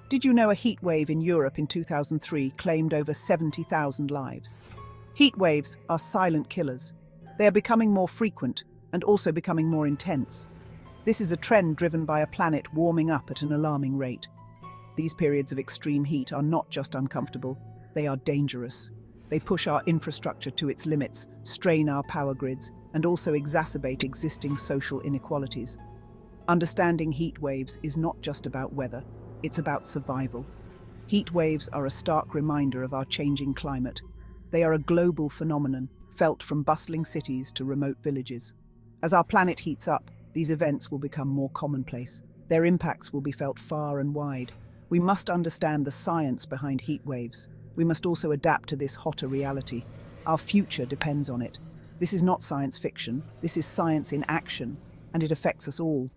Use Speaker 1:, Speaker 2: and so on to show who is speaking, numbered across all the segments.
Speaker 1: Did you know a heat wave in Europe in 2003 claimed over 70,000 lives? Heat waves are silent killers. They are becoming more frequent and also becoming more intense. This is a trend driven by a planet warming up at an alarming rate. These periods of extreme heat are not just uncomfortable, they are dangerous. They push our infrastructure to its limits, strain our power grids, and also exacerbate existing social inequalities. Understanding heat waves is not just about weather, it's about survival. Heat waves are a stark reminder of our changing climate. They are a global phenomenon, felt from bustling cities to remote villages. As our planet heats up, these events will become more commonplace. Their impacts will be felt far and wide. We must understand the science behind heat waves. We must also adapt to this hotter reality. Our future depends on it. This is not science fiction, this is science in action, and it affects us all.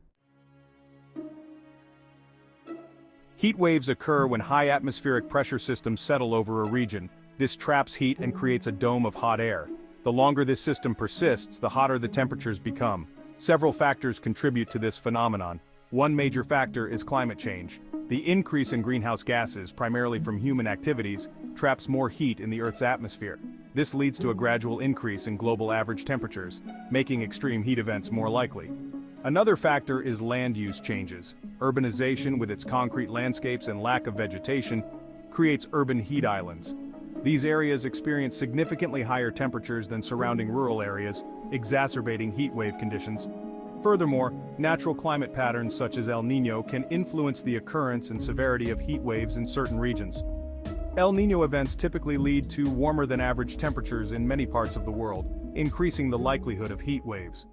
Speaker 2: Heat waves occur when high atmospheric pressure systems settle over a region. This traps heat and creates a dome of hot air. The longer this system persists, the hotter the temperatures become. Several factors contribute to this phenomenon. One major factor is climate change. The increase in greenhouse gases, primarily from human activities, traps more heat in the Earth's atmosphere. This leads to a gradual increase in global average temperatures, making extreme heat events more likely. Another factor is land use changes. Urbanization, with its concrete landscapes and lack of vegetation, creates urban heat islands. These areas experience significantly higher temperatures than surrounding rural areas, exacerbating heat wave conditions. Furthermore, natural climate patterns such as El Niño can influence the occurrence and severity of heat waves in certain regions. El Niño events typically lead to warmer than average temperatures in many parts of the world, increasing the likelihood of heat waves.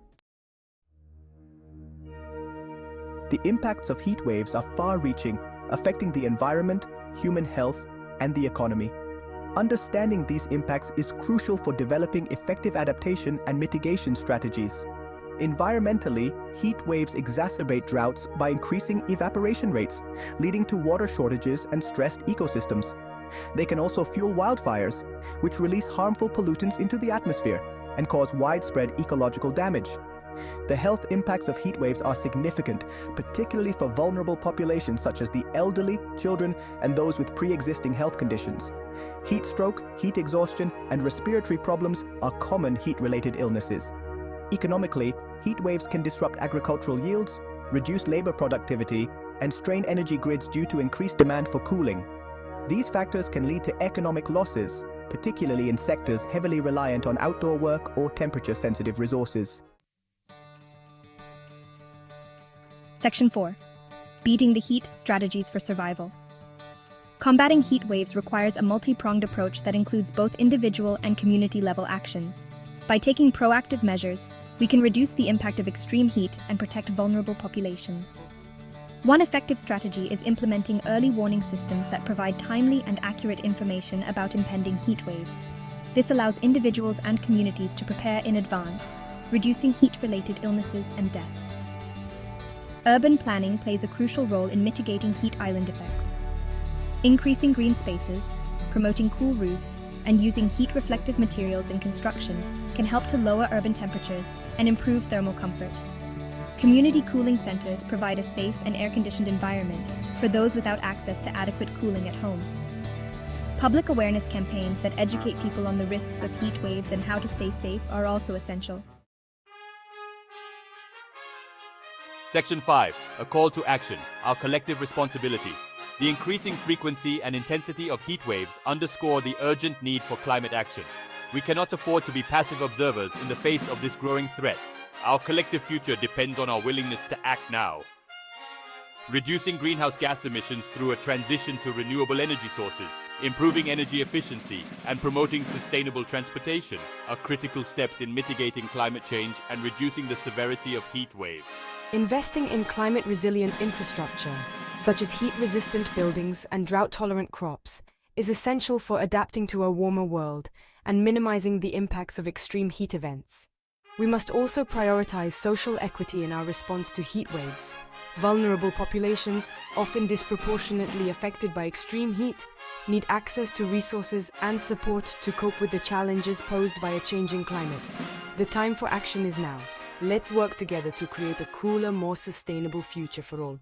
Speaker 3: The impacts of heat waves are far-reaching, affecting the environment, human health, and the economy. Understanding these impacts is crucial for developing effective adaptation and mitigation strategies. Environmentally, heat waves exacerbate droughts by increasing evaporation rates, leading to water shortages and stressed ecosystems. They can also fuel wildfires, which release harmful pollutants into the atmosphere and cause widespread ecological damage. The health impacts of heat waves are significant, particularly for vulnerable populations such as the elderly, children, and those with pre-existing health conditions. Heat stroke, heat exhaustion, and respiratory problems are common heat-related illnesses. Economically, heat waves can disrupt agricultural yields, reduce labor productivity, and strain energy grids due to increased demand for cooling. These factors can lead to economic losses, particularly in sectors heavily reliant on outdoor work or temperature-sensitive resources.
Speaker 4: Section 4. Beating the heat, strategies for survival. Combating heat waves requires a multi-pronged approach that includes both individual and community-level actions. By taking proactive measures, we can reduce the impact of extreme heat and protect vulnerable populations. One effective strategy is implementing early warning systems that provide timely and accurate information about impending heat waves. This allows individuals and communities to prepare in advance, reducing heat-related illnesses and deaths. Urban planning plays a crucial role in mitigating heat island effects. Increasing green spaces, promoting cool roofs, and using heat-reflective materials in construction can help to lower urban temperatures and improve thermal comfort. Community cooling centers provide a safe and air-conditioned environment for those without access to adequate cooling at home. Public awareness campaigns that educate people on the risks of heat waves and how to stay safe are also essential.
Speaker 5: Section 5. A call to action, our collective responsibility. The increasing frequency and intensity of heat waves underscore the urgent need for climate action. We cannot afford to be passive observers in the face of this growing threat. Our collective future depends on our willingness to act now. Reducing greenhouse gas emissions through a transition to renewable energy sources, improving energy efficiency, and promoting sustainable transportation are critical steps in mitigating climate change and reducing the severity of heat waves.
Speaker 6: Investing in climate-resilient infrastructure, such as heat-resistant buildings and drought-tolerant crops, is essential for adapting to a warmer world and minimizing the impacts of extreme heat events. We must also prioritize social equity in our response to heat waves. Vulnerable populations, often disproportionately affected by extreme heat, need access to resources and support to cope with the challenges posed by a changing climate. The time for action is now. Let's work together to create a cooler, more sustainable future for all.